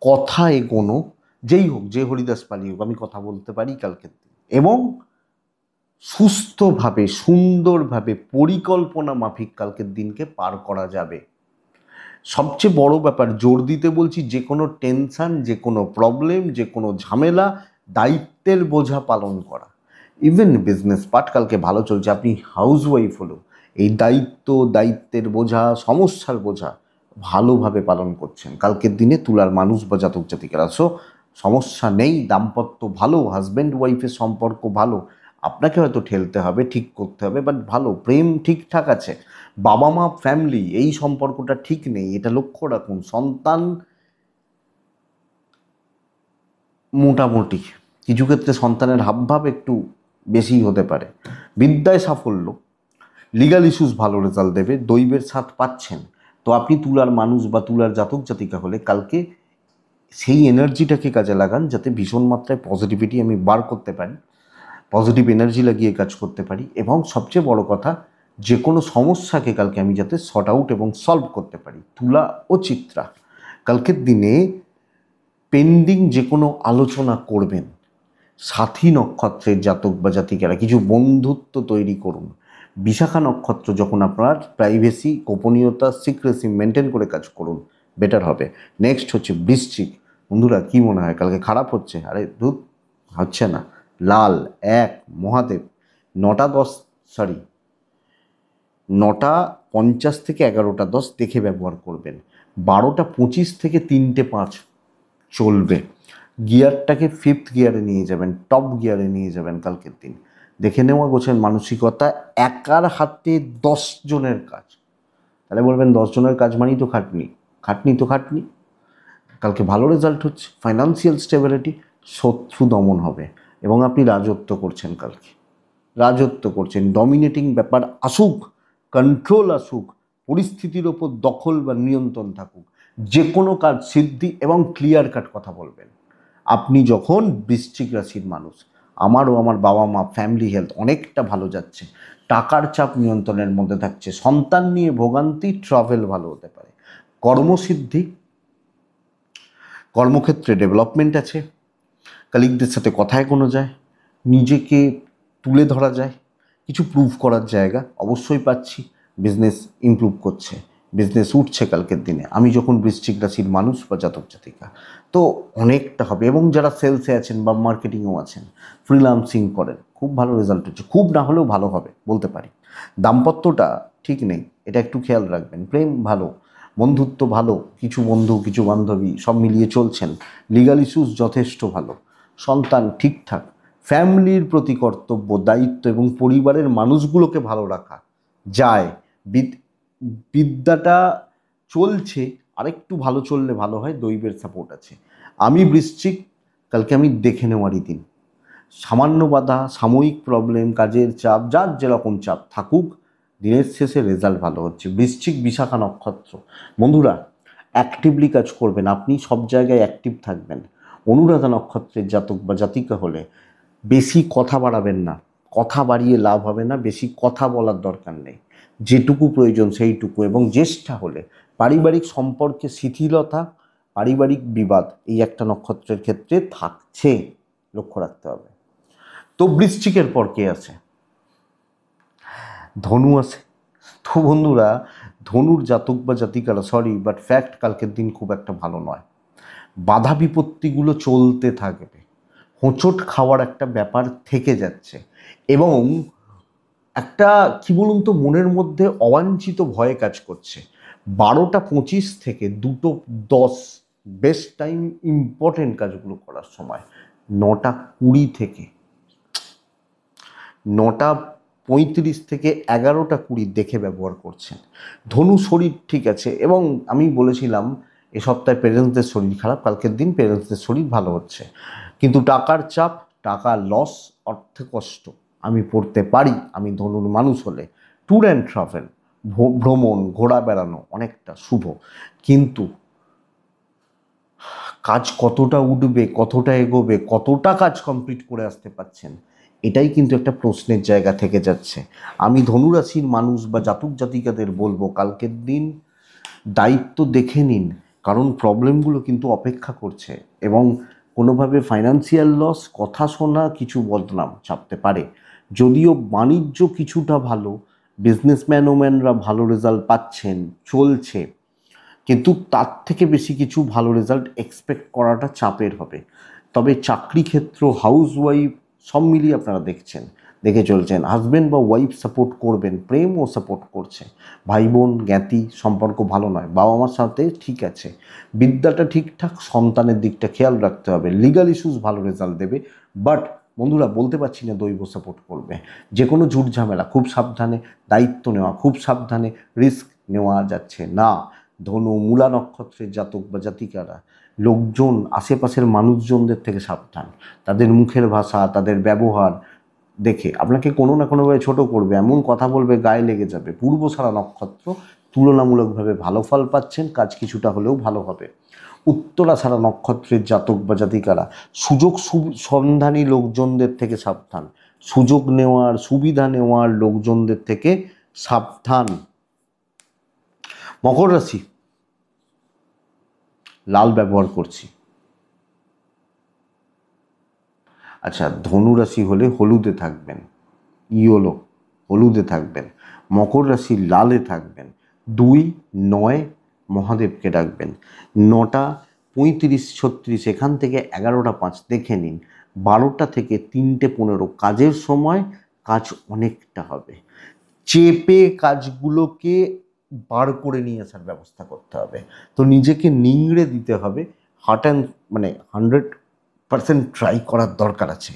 কথা এগোনো, যেই হোক, যে হরিদাস পালি হোক, আমি কথা বলতে পারি কালকের দিন, এবং সুস্থভাবে, সুন্দরভাবে, পরিকল্পনা মাফিক কালকের দিনকে পার করা যাবে। সবচেয়ে বড় ব্যাপার, জোর দিতে বলছি, যে কোনো টেনশন, যে কোনো প্রবলেম, যে কোনো ঝামেলা, দায়িত্বের বোঝা পালন করা। ইভেন বিজনেস পার্ট কালকে ভালো চলছে। আপনি হাউস ওয়াইফ হলেও এই দায়িত্বের বোঝা, সমস্যার বোঝা ভালোভাবে পালন করছেন কালকের দিনে তুলার মানুষ বা জাতক জাতিকারা। সো সমস্যা নেই, দাম্পত্য ভালো, হাজব্যান্ড ওয়াইফের সম্পর্ক ভালো। আপনাকে হয়তো ঠেলতে হবে, ঠিক করতে হবে, বাট ভালো, প্রেম ঠিকঠাক আছে। বাবা মা ফ্যামিলি এই সম্পর্কটা ঠিক নেই, এটা লক্ষ্য রাখুন। সন্তান মোটামুটি, কিছু ক্ষেত্রে সন্তানের হাবভাব একটু বেশি হতে পারে। বিদ্যায় সাফল্য, লিগাল ইস্যুস ভালো রেজাল্ট দেবে, দৈবের সাথ পাচ্ছেন। তো আপনি তুলার মানুষ বা তুলার জাতক জাতিকা হলে কালকে সেই এনার্জিটাকে কাজে লাগান, যাতে ভীষণ মাত্রায় পজিটিভিটি আমি বার করতে পারি, পজিটিভ এনার্জি লাগিয়ে কাজ করতে পারি, এবং সবচেয়ে বড় কথা, যে কোনো সমস্যাকে কালকে আমি যাতে সর্ট আউট এবং সলভ করতে পারি। তুলা ও চিত্রা কালকের দিনে পেন্ডিং যে কোনো আলোচনা করবেন। সাথী নক্ষত্রের জাতক বা জাতিকারা কিছু বন্ধুত্ব তৈরি করুন। বিশাখা নক্ষত্র, যখন আপনার প্রাইভেসি, গোপনীয়তা, সিক্রেসি মেনটেন করে কাজ করুন, বেটার হবে। নেক্সট হচ্ছে বৃশ্চিক। বন্ধুরা কি মনে হয় কালকে খারাপ হচ্ছে? আরে দুধ হচ্ছে না। লাল এক মহাদেব 9টা 10, সরি 9টা 50 থেকে 11টা 10 দেখে ব্যবহার করবেন। 12টা 25 থেকে 3টে 5 চলবে। গিয়ারটাকে 5th গিয়ারে নিয়ে যাবেন, টপ গিয়ারে নিয়ে যাবেন কালকের দিন। দেখে নেওয়া গোছের মানসিকতা, একার হাতে 10 জনের কাজ। তাহলে বলবেন 10 জনের কাজ মানেই তো খাটনি। খাটনি তো খাটনি। কালকে ভালো রেজাল্ট হচ্ছে, ফাইন্যান্সিয়াল স্টেবিলিটি, শত্রু দমন হবে এবং আপনি রাজত্ব করছেন কালকে। রাজত্ব করছেন, ডমিনেটিং ব্যাপার আসুক, কন্ট্রোল আসুক, পরিস্থিতির ওপর দখল বা নিয়ন্ত্রণ থাকুক, যে কোনো কাজ সিদ্ধি এবং ক্লিয়ার কাট কথা বলবেন। আপনি যখন বৃশ্চিক রাশির মানুষ, আমারও আমার বাবা মা ফ্যামিলি হেলথ অনেকটা ভালো যাচ্ছে, টাকার চাপ নিয়ন্ত্রণের মধ্যে থাকছে, সন্তান নিয়ে ভোগান্তি, ট্রাভেল ভালো হতে পারে, কর্মসিদ্ধি, কর্মক্ষেত্রে ডেভেলপমেন্ট আছে, কালিগদের সাথে কথায় কোনো যায়, নিজেকে তুলে ধরা যায়, কিছু প্রুভ করার জায়গা অবশ্যই পাচ্ছি। বিজনেস ইমপ্রুভ করছে, বিজনেস উঠছে কালকের দিনে আমি যখন বৃশ্চিক রাশির মানুষ বা জাতক জাতিকা, তো অনেকটা হবে। এবং যারা সেলসে আছেন বা মার্কেটিংয়েও আছেন, ফ্রিল্যান্সিং করেন, খুব ভালো রেজাল্ট হচ্ছে, খুব না হলেও ভালো হবে বলতে পারি। দাম্পত্যটা ঠিক নেই, এটা একটু খেয়াল রাখবেন। প্রেম ভালো, বন্ধুত্ব ভালো, কিছু বন্ধু কিছু বান্ধবী সব মিলিয়ে চলছেন, লিগাল ইস্যুস যথেষ্ট ভালো, সন্তান ঠিকঠাক, ফ্যামিলির প্রতি কর্তব্য দায়িত্ব এবং পরিবারের মানুষগুলোকে ভালো রাখা যায়। বিদ্যাটা চলছে, আরেকটু ভালো চললে ভালো হয়, দৈবের সাপোর্ট আছে। আমি বৃশ্চিক, কালকে আমি দেখে নেওয়ারই দিন। সামান্য বাধা, সাময়িক প্রবলেম, কাজের চাপ, যার যেরকম চাপ থাকুক, দিনের শেষে রেজাল্ট ভালো হচ্ছে। বৃশ্চিক বিশাখা নক্ষত্র, বন্ধুরা অ্যাক্টিভলি কাজ করবেন, আপনি সব জায়গায় অ্যাক্টিভ থাকবেন। অনুরাধা নক্ষত্রের জাতক বা জাতিকা হলে বেশি কথা বাড়াবেন না, কথা বাড়িয়ে লাভ হবে না, বেশি কথা বলার দরকার নেই, যেটুকু প্রয়োজন সেইটুকু। এবং জ্যেষ্ঠা হলে পারিবারিক সম্পর্কে শিথিলতা, পারিবারিক বিবাদ এই একটা নক্ষত্রের ক্ষেত্রে থাকছে, লক্ষ্য রাখতে হবে। তো বৃশ্চিকের পর কে আছে? ধনু আছে। তো বন্ধুরা ধনুর জাতক বা জাতিকারা, সরি বাট ফ্যাক্ট, কালকের দিন খুব একটা ভালো নয়। বাধা বিপত্তিগুলো চলতে থাকবে, হোঁচট খাওয়ার একটা ব্যাপার থেকে যাচ্ছে, এবং একটা কি বলুন তো, মনের মধ্যে অবাঞ্ছিত ভয়ে কাজ করছে। 12টা 25 থেকে 2টো 10 বেস্ট টাইম ইম্পর্টেন্ট কাজগুলো করার সময়। 9টা 20 থেকে 9টা 35 থেকে 11টা 20 দেখে ব্যবহার করছেন। ধনু শরীর ঠিক আছে, এবং আমি বলেছিলাম এ সপ্তাহে পেরেন্টসদের শরীর খারাপ, কালকের দিন পেরেন্টসদের শরীর ভালো হচ্ছে, কিন্তু টাকার চাপ, টাকা লস, অর্থে কষ্ট আমি পড়তে পারি আমি ধনুর মানুষ হলে। ট্যুর অ্যান্ড ট্রাভেল, ভ্রমণ, ঘোরা বেড়ানো অনেকটা শুভ, কিন্তু কাজ কতটা উঠবে, কতটা এগোবে, কতটা কাজ কমপ্লিট করে আসতে পারছেন, এটাই কিন্তু একটা প্রশ্নের জায়গা থেকে যাচ্ছে। আমি ধনুরাশির মানুষ বা জাতক জাতিকাদের বলবো কালকের দিন দায়িত্ব দেখে নিন, কারণ প্রবলেমগুলো কিন্তু অপেক্ষা করছে, এবং কোনোভাবে ফাইন্যান্সিয়াল লস, কথা শোনা, কিছু বদনাম চাপতে পারে। যদিও বাণিজ্য কিছুটা ভালো, বিজনেসম্যান ওম্যানরা ভালো রেজাল্ট পাচ্ছেন, চলছে, কিন্তু তার থেকে বেশি কিছু ভালো রেজাল্ট এক্সপেক্ট করাটা চাপের হবে। তবে চাকরি ক্ষেত্র, হাউস ওয়াইফ সব মিলিয়ে আপনারা দেখছেন, দেখে চলছেন, হাজব্যান্ড বা ওয়াইফ সাপোর্ট করবেন, প্রেমও সাপোর্ট করছে, ভাই বোন জ্ঞাতি সম্পর্ক ভালো নয়, বাবা মার সাথে ঠিক আছে, বিদ্যাটা ঠিকঠাক, সন্তানের দিকটা খেয়াল রাখতে হবে, লিগাল ইস্যুস ভালো রেজাল্ট দেবে। বাট বন্ধুরা বলতে পারছি না দৈব সাপোর্ট করবে, যে কোনো ঝুট ঝামেলা খুব সাবধানে, দায়িত্ব নেওয়া খুব সাবধানে, রিস্ক নেওয়া যাচ্ছে না। ধনু মূলা নক্ষত্রের জাতক বা জাতিকারা, লোকজন, আশেপাশের মানুষজনদের থেকে সাবধান, তাদের মুখের ভাষা, তাদের ব্যবহার দেখে আপনাকে কোনো না কোনোভাবে ছোট করবে, এমন কথা বলবে গায়ে লেগে যাবে। পূর্বসারা নক্ষত্র তুলনামূলকভাবে ভালো ফল পাচ্ছেন, কাজ কিছুটা হলেও ভালো হবে। উত্তরাষাঢ়া নক্ষত্রের জাতক বা জাতিকারা, সুযোগ সন্ধানী লোকজনদের থেকে সাবধান, সুযোগ নেওয়ার, সুবিধা নেওয়ার লোকজনদের থেকে সাবধান। মকর রাশি, লাল ব্যবহার করছি। আচ্ছা, ধনুরাশি হলে হলুদে থাকবেন, ইয়েলো হলুদে থাকবেন। মকর রাশি লালে থাকবেন। 2, 9, মহাদেবকে ডাকবেন। 9:35-36 এখান থেকে 11:05 দেখে নিন। 12টা থেকে 3টে 15 কাজের সময়, কাজ অনেকটা হবে। চেপে কাজগুলোকে বার করে নিয়ে আসার ব্যবস্থা করতে হবে। তো নিজেকে নিংড়ে দিতে হবে। হার্ট অ্যান্ড 100% ট্রাই করার দরকার আছে।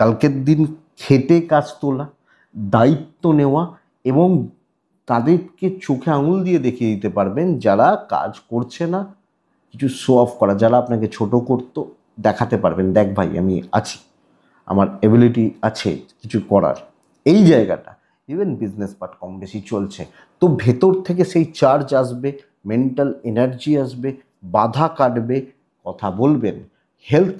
কালকের দিন খেটে কাজ তোলা, দায়িত্ব নেওয়া এবং তাদেরকে চোখে আঙুল দিয়ে দেখিয়ে দিতে পারবেন যারা কাজ করছে না, কিছু শো অফ করা, যারা আপনাকে ছোট করতো দেখাতে পারবেন, দেখ ভাই আমি আছি, আমার এবিলিটি আছে কিছু করার। এই জায়গাটা ইভেন বিজনেস পার্ট কম বেশি চলছে, তো ভেতর থেকে সেই চার্জ আসবে, মেন্টাল এনার্জি আসবে, বাধা কাটবে, কথা বলবেন। হেলথ,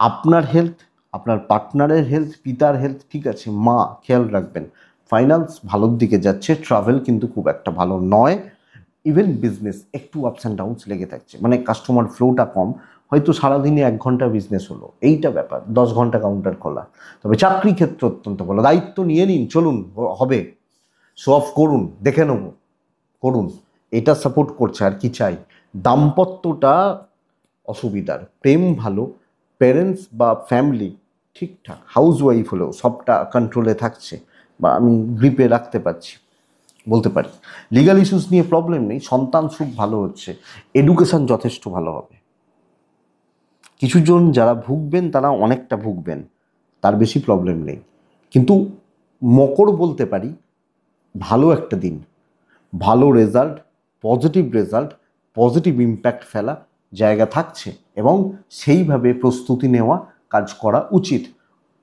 আপনার হেলথ, আপনার পার্টনারের হেলথ, পিতার হেলথ ঠিক আছে, মা খেয়াল রাখবেন। ফাইন্যান্স ভালোর দিকে যাচ্ছে, ট্রাভেল কিন্তু খুব একটা ভালো নয়। ইভেন বিজনেস একটু আপস অ্যান্ড ডাউনস লেগে থাকছে, মানে কাস্টমার ফ্লোটা কম, হয়তো সারাদিনে 1 ঘন্টা বিজনেস হলো, এইটা ব্যাপার, 10 ঘন্টা কাউন্টার খোলা। তবে চাকরি ক্ষেত্রে অত্যন্ত ভালো, দায়িত্ব নিয়ে নিন, চলুন হবে, শো অফ করুন, দেখে নেব, করুন, এটা সাপোর্ট করছে, আর কি চাই। দাম্পত্যটা অসুবিধার, প্রেম ভালো, প্যারেন্টস বা ফ্যামিলি ঠিকঠাক, হাউস ওয়াইফ হলেও সবটা কন্ট্রোলে থাকছে বা আমি গ্রিপে রাখতে পারছি, বলতে পারি। লিগাল ইস্যুস নিয়ে প্রবলেম নেই, সন্তান সুখ ভালো হচ্ছে, এডুকেশন যথেষ্ট ভালো হবে। কিছুজন যারা ভুগবেন তারা অনেকটা ভুগবেন, তার বেশি প্রবলেম নেই। কিন্তু মকর বলতে পারি ভালো একটা দিন, ভালো result, positive result, positive impact ফেলা জায়গা থাকছে এবং সেইভাবে প্রস্তুতি নেওয়া, কাজ করা উচিত।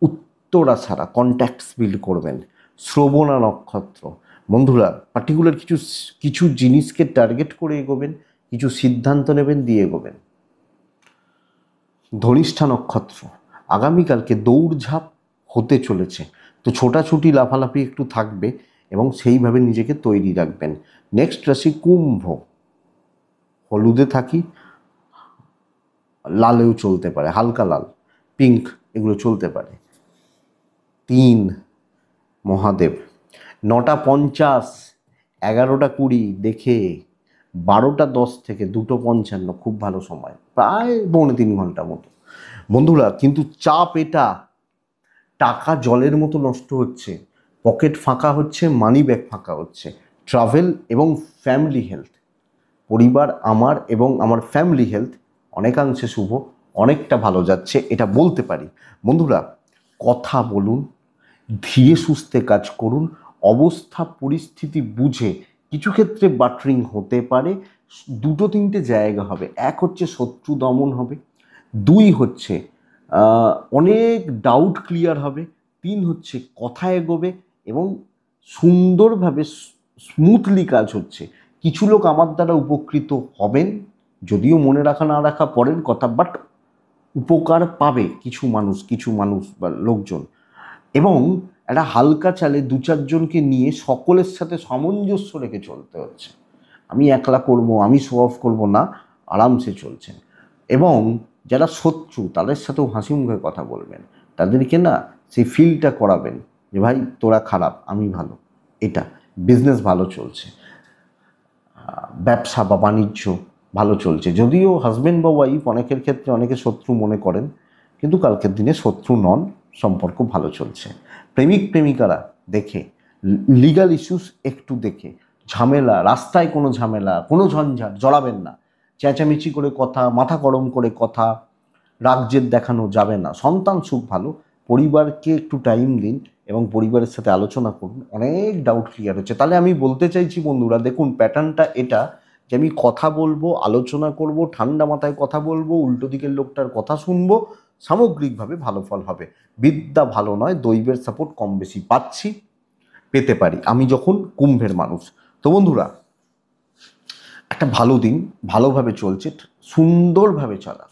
উত্তরা ছাড়া কন্ট্যাক্টস বিল্ড করবেন। শ্রবণা নক্ষত্র, বন্ধুরা পার্টিকুলার কিছু কিছু জিনিসকে টার্গেট করে এগোবেন, কিছু সিদ্ধান্ত নেবেন, দিয়ে এগোবেন। ধনিষ্ঠা নক্ষত্র, আগামীকালকে দৌড়ঝাঁপ হতে চলেছে, তো ছোটাছুটি লাফালাফি একটু থাকবে এবং সেইভাবে নিজেকে তৈরি রাখবেন। নেক্সট রাশি কুম্ভ, হলুদে থাকি, লালেও চলতে পারে, হালকা লাল, পিঙ্ক এগুলো চলতে পারে। 3 মহাদেব, 9:50, 11:20 দেখে, 12:10 থেকে 2:55 খুব ভালো সময়, প্রায় 2.5-3 ঘন্টা মতো। বন্ধুরা কিন্তু চাপ এটা, টাকা জলের মতো নষ্ট হচ্ছে, পকেট ফাঁকা হচ্ছে, মানি ব্যাগ ফাঁকা হচ্ছে। ট্রাভেল এবং ফ্যামিলি হেলথ, পরিবার আমার এবং আমার ফ্যামিলি হেলথ অনেকাংশে শুভ, অনেকটা ভালো যাচ্ছে, এটা বলতে পারি। বন্ধুরা কথা বলুন, ধীরে সুস্থে কাজ করুন, অবস্থা পরিস্থিতি বুঝে, কিছু ক্ষেত্রে বাটরিং হতে পারে, 2-3টে জায়গা হবে। এক হচ্ছে শত্রু দমন হবে, 2 হচ্ছে অনেক ডাউট ক্লিয়ার হবে, 3 হচ্ছে কথা এগোবে এবং সুন্দরভাবে স্মুথলি কাজ হচ্ছে। কিছু লোক আমার দ্বারা উপকৃত হবেন, যদিও মনে রাখা না রাখা পরের কথা, বাট উপকার পাবে কিছু মানুষ বা লোকজন। এবং একটা হালকা চালে 2-4 জনকে নিয়ে সকলের সাথে সামঞ্জস্য রেখে চলতে হচ্ছে। আমি একলা করব, আমি শো অফ করবো না, আরামসে চলছেন। এবং যারা শত্রু তাদের সাথেও হাসি মুখে কথা বলবেন, তাদেরকে না সেই ফিলটা করাবেন যে ভাই তোরা খারাপ আমি ভালো। এটা বিজনেস ভালো চলছে, ব্যবসা বা বাণিজ্য ভালো চলছে, যদিও হাজব্যান্ড বা ওয়াইফ অনেকের ক্ষেত্রে অনেকে শত্রু মনে করেন, কিন্তু কালকের দিনে শত্রু নন, সম্পর্ক ভালো চলছে। প্রেমিক প্রেমিকারা দেখে, লিগাল ইস্যুস একটু দেখে, ঝামেলা, রাস্তায় কোনো ঝামেলা, কোনো ঝঞ্ঝাট জড়াবেন না, চেঁচামেচি করে কথা, মাথা গরম করে কথা, রাগজেদ দেখানো যাবে না। সন্তান সুখ ভালো, পরিবারকে একটু টাইম দিন এবং পরিবারের সাথে আলোচনা করুন, অনেক ডাউট ক্লিয়ার হচ্ছে। তাহলে আমি বলতে চাইছি বন্ধুরা, দেখুন প্যাটার্নটা এটা, যে আমি কথা বলবো, আলোচনা করব, ঠান্ডা মাথায় কথা বলবো, উল্টো দিকের লোকটার কথা শুনবো, সামগ্রিকভাবে ভালো ফল হবে। বিদ্যা ভালো নয়, দৈবের সাপোর্ট কম বেশি পাচ্ছি, পেতে পারি আমি যখন কুম্ভের মানুষ। তো বন্ধুরা একটা ভালো দিন, ভালোভাবে চলছে, সুন্দরভাবে চলা।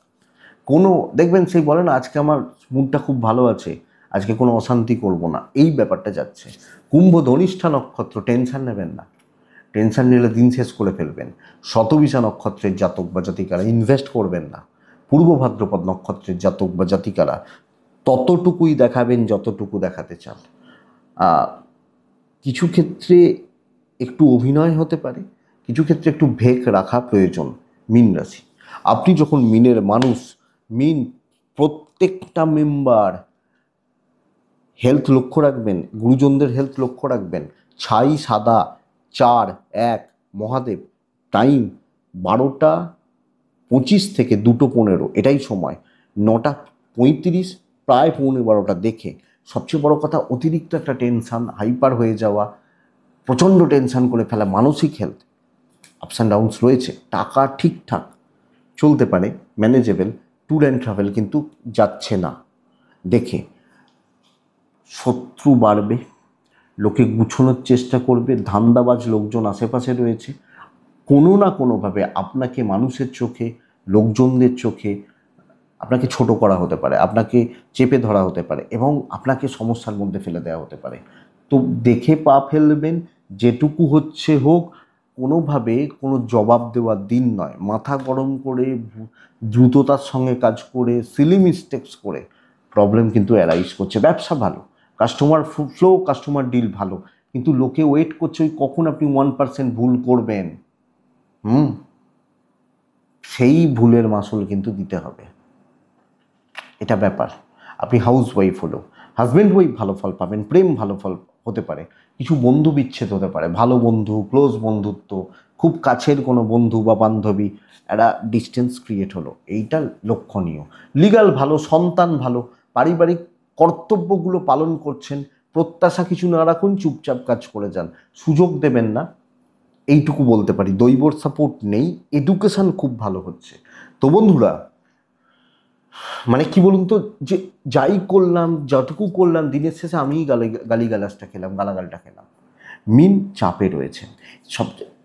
কোনো দেখবেন সেই বলে না আজকে আমার মুডটা খুব ভালো আছে, আজকে কোনো অশান্তি করব না, এই ব্যাপারটা যাচ্ছে। কুম্ভ ধনিষ্ঠা নক্ষত্র, টেনশন নেবেন না, টেনশন নিলে দিন শেষ করে ফেলবেন। শতবিশা নক্ষত্রের জাতক বা জাতিকারা ইনভেস্ট করবেন না। পূর্ব ভাদ্রপদ নক্ষত্রের জাতক বা জাতিকারা ততটুকুই দেখাবেন যতটুকু দেখাতে চান। কিছু ক্ষেত্রে একটু অভিনয় হতে পারে, কিছু ক্ষেত্রে একটু ভেক রাখা প্রয়োজন মীন রাশি। আপনি যখন মীনের মানুষ, মীন প্রত্যেকটা মেম্বার হেলথ লক্ষ্য রাখবেন, গুরুজনদের হেলথ লক্ষ্য রাখবেন। ছাই সাদা 4-1 মহাদেব, টাইম 12:25 থেকে 2:15, এটাই সময়। 9:35 প্রায় 11:15 দেখে। সবচেয়ে বড় কথা, অতিরিক্ত একটা টেনশান, হাইপার হয়ে যাওয়া, প্রচণ্ড টেনশান করে ফেলা, মানসিক হেলথ আপস অ্যান্ড ডাউনস রয়েছে। টাকা ঠিকঠাক চলতে পারে, ম্যানেজেবল। ট্যুর অ্যান্ড ট্রাভেল কিন্তু যাচ্ছে না দেখে। শত্রু বাড়বে, লোকে গুছোনোর চেষ্টা করবে, ধান্দাবাজ লোকজন আশেপাশে রয়েছে। কোনো না কোনোভাবে আপনাকে মানুষের চোখে, লোকজনদের চোখে আপনাকে ছোট করা হতে পারে, আপনাকে চেপে ধরা হতে পারে এবং আপনাকে সমস্যার মধ্যে ফেলে দেওয়া হতে পারে। তো দেখে পা ফেলবেন, যেটুকু হচ্ছে হোক। কোনোভাবে কোনো জবাব দেওয়ার দিন নয়। মাথা গরম করে, দ্রুততার সঙ্গে কাজ করে, সিলি মিস্টেক্স করে প্রবলেম কিন্তু অ্যারাইজ করছে। ব্যবসা ভালো, কাস্টমার ফ্লো, কাস্টমার ডিল ভালো, কিন্তু লোকে ওয়েট করছে ওই কখন আপনি 1% ভুল করবেন। সেই ভুলের মাসুল কিন্তু দিতে হবে, এটা ব্যাপার। আপনি হাউস ওয়াইফ হলো, হাজব্যান্ড ওয়াইফ ভালো ফল পাবেন, প্রেম ভালো ফল হতে পারে, কিছু বন্ধু বিচ্ছেদ হতে পারে, ভালো বন্ধু, ক্লোজ বন্ধুত্ব, খুব কাছের কোনো বন্ধু বা বান্ধবী একটা ডিস্টেন্স ক্রিয়েট হলো, এইটা লক্ষণীয়। লিগাল ভালো, সন্তান ভালো, পারিবারিক কর্তব্যগুলো পালন করছেন, প্রত্যাশা কিছু না রাখুন, চুপচাপ কাজ করে যান, সুযোগ দেবেন না, এইটুকু বলতে পারি। দৈবর সাপোর্ট নেই, এডুকেশান খুব ভালো হচ্ছে। তো বন্ধুরা, মানে কি বলুন তো, যে যাই করলাম, যতটুকু করলাম, দিনের শেষে আমিই গালিগালাজটা খেলাম, গালাগালটা খেলাম। মিন চাপে রয়েছেন,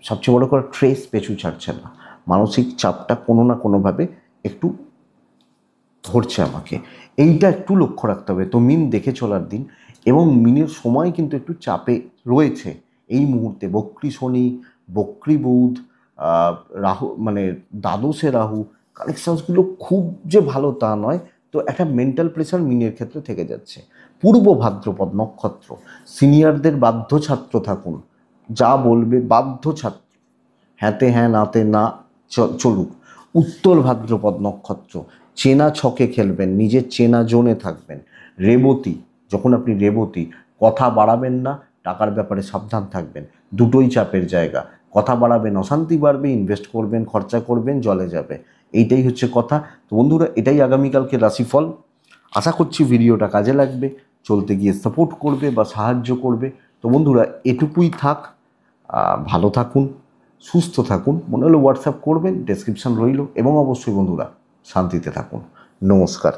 সবচেয়ে বড় করে ট্রেস পেছু ছাড়ছে না, মানসিক চাপটা কোনো না কোনোভাবে একটু ধরছে আমাকে, এইটা একটু লক্ষ্য রাখতে হবে। তো মিন দেখে চলার দিন, এবং মিনের সময় কিন্তু একটু চাপে রয়েছে এই মুহূর্তে। বক্রী শনি, বক্রী বুধ, রাহু, মানে দ্বাদশে রাহু, কানেকশানসগুলো খুব যে ভালো তা নয়। তো একটা মেন্টাল প্রেশার মিনের ক্ষেত্রে থেকে যাচ্ছে। পূর্ব ভাদ্রপদ নক্ষত্র, সিনিয়রদের বাধ্য ছাত্র থাকুন, যা বলবে বাধ্য ছাত্র, হ্যাঁতে হ্যাঁ নাতে না চলুক। উত্তর ভাদ্রপদ নক্ষত্র, চেনা ছকে খেলবেন, নিজের চেনা জোনে থাকবেন। রেবতী, যখন আপনি রেবতী, কথা বাড়াবেন না, টাকার ব্যাপারে সাবধান থাকবেন, দুটোই চাপের জায়গা। কথা বাড়াবেন, অশান্তি বাড়বে, ইনভেস্ট করবেন, খরচা করবেন, জলে যাবে, এইটাই হচ্ছে কথা। তো বন্ধুরা, এটাই আগামীকালকে রাশিফল। আশা করছি ভিডিওটা কাজে লাগবে, চলতে গিয়ে সাপোর্ট করবে বা সাহায্য করবে। তো বন্ধুরা, এটুকুই থাক। ভালো থাকুন, সুস্থ থাকুন। মনে হলে হোয়াটসঅ্যাপ করবেন, ডেসক্রিপশান রইল, এবং অবশ্যই বন্ধুরা শান্তিতে থাকুন। নমস্কার।